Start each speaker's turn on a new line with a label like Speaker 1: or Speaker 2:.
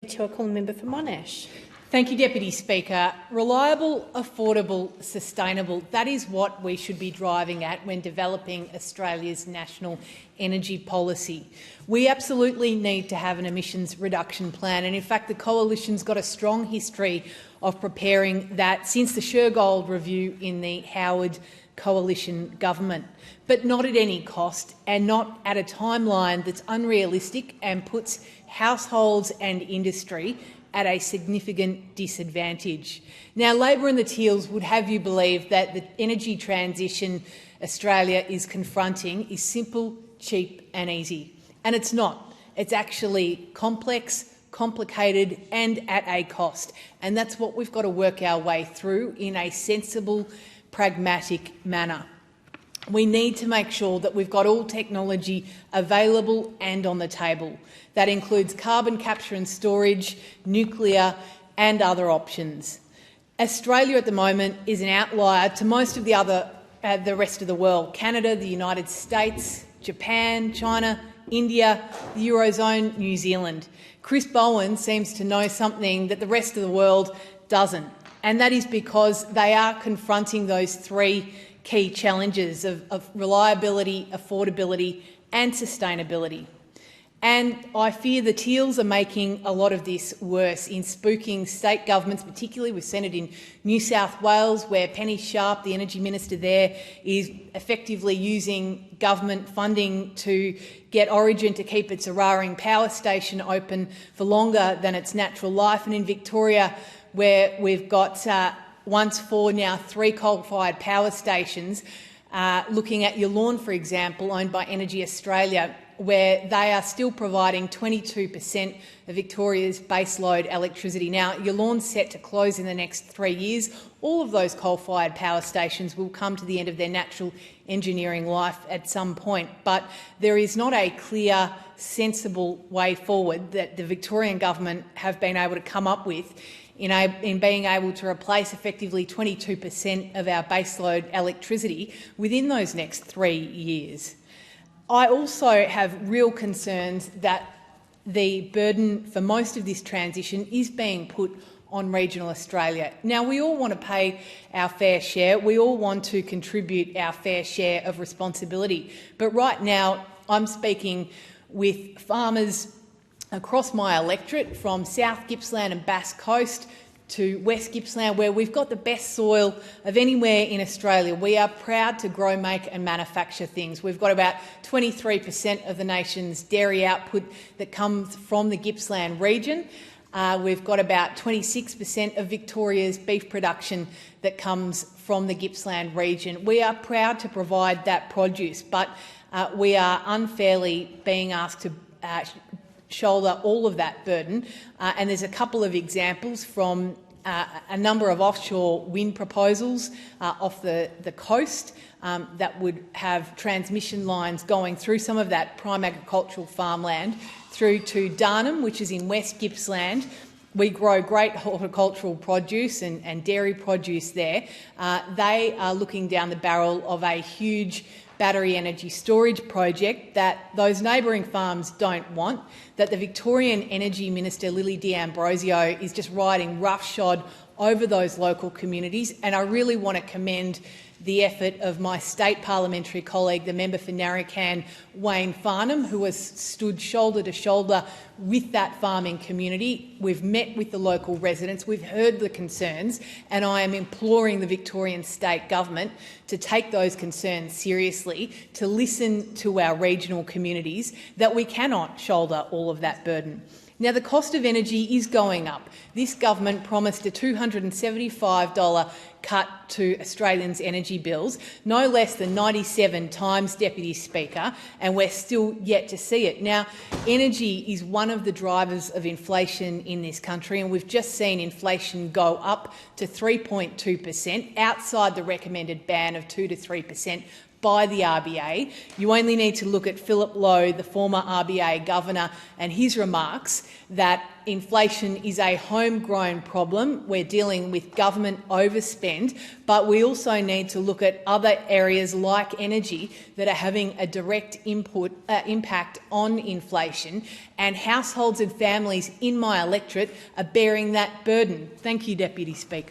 Speaker 1: To a call member for Monash.
Speaker 2: Thank you, Deputy Speaker. Reliable, affordable, sustainable, that is what we should be driving at when developing Australia's national energy policy. We absolutely need to have an emissions reduction plan, and in fact the Coalition's got a strong history of preparing that since the Shergold review in the Howard Coalition government, but not at any cost and not at a timeline that's unrealistic and puts households and industry at a significant disadvantage. Now, Labor and the Teals would have you believe that the energy transition Australia is confronting is simple, cheap and easy. And it's not. It's actually complex, complicated and at a cost. And that's what we've got to work our way through in a sensible, pragmatic manner. We need to make sure that we've got all technology available and on the table. That includes carbon capture and storage, nuclear and other options. Australia at the moment is an outlier to most of the rest of the world. Canada, the United States, Japan, China, India, the Eurozone, New Zealand. Chris Bowen seems to know something that the rest of the world doesn't, and that is because they are confronting those three key challenges of reliability, affordability and sustainability. And I fear the Teals are making a lot of this worse in spooking state governments, particularly. We've seen it in New South Wales, where Penny Sharp, the Energy Minister there, is effectively using government funding to get Origin to keep its Eraring power station open for longer than its natural life. And in Victoria, where we've got once 4, now 3 coal-fired power stations, looking at Yallourn, for example, owned by Energy Australia, where they are still providing 22% of Victoria's baseload electricity. Now, Yallourn's set to close in the next 3 years. All of those coal-fired power stations will come to the end of their natural engineering life at some point, but there is not a clear, sensible way forward that the Victorian government have been able to come up with in being able to replace effectively 22% of our baseload electricity within those next 3 years. I also have real concerns that the burden for most of this transition is being put on regional Australia. Now, we all want to pay our fair share. We all want to contribute our fair share of responsibility. But right now, I'm speaking with farmers across my electorate, from South Gippsland and Bass Coast to West Gippsland, where we've got the best soil of anywhere in Australia. We are proud to grow, make and manufacture things. We've got about 23% of the nation's dairy output that comes from the Gippsland region. We've got about 26% of Victoria's beef production that comes from the Gippsland region. We are proud to provide that produce, but we are unfairly being asked to shoulder all of that burden. And there's a couple of examples from a number of offshore wind proposals off the coast that would have transmission lines going through some of that prime agricultural farmland through to Darnum, which is in West Gippsland. We grow great horticultural produce and dairy produce there. They are looking down the barrel of a huge battery energy storage project that those neighbouring farms don't want, that the Victorian Energy Minister Lily D'Ambrosio is just riding roughshod over those local communities. And I really want to commend the effort of my state parliamentary colleague, the member for Narrabeen, Wayne Farnham, who has stood shoulder to shoulder with that farming community. We've met with the local residents, we've heard the concerns, and I am imploring the Victorian state government to take those concerns seriously, to listen to our regional communities, that we cannot shoulder all of that burden. Now, the cost of energy is going up. This government promised a $275 cut to Australians' energy bills, no less than 97 times, Deputy Speaker, and we're still yet to see it. Now, energy is one of the drivers of inflation in this country, and we've just seen inflation go up to 3.2%, outside the recommended band of 2 to 3%, by the RBA. You only need to look at Philip Lowe, the former RBA governor, and his remarks that inflation is a homegrown problem. We're dealing with government overspend, but we also need to look at other areas like energy that are having a direct impact on inflation, and households and families in my electorate are bearing that burden. Thank you, Deputy Speaker.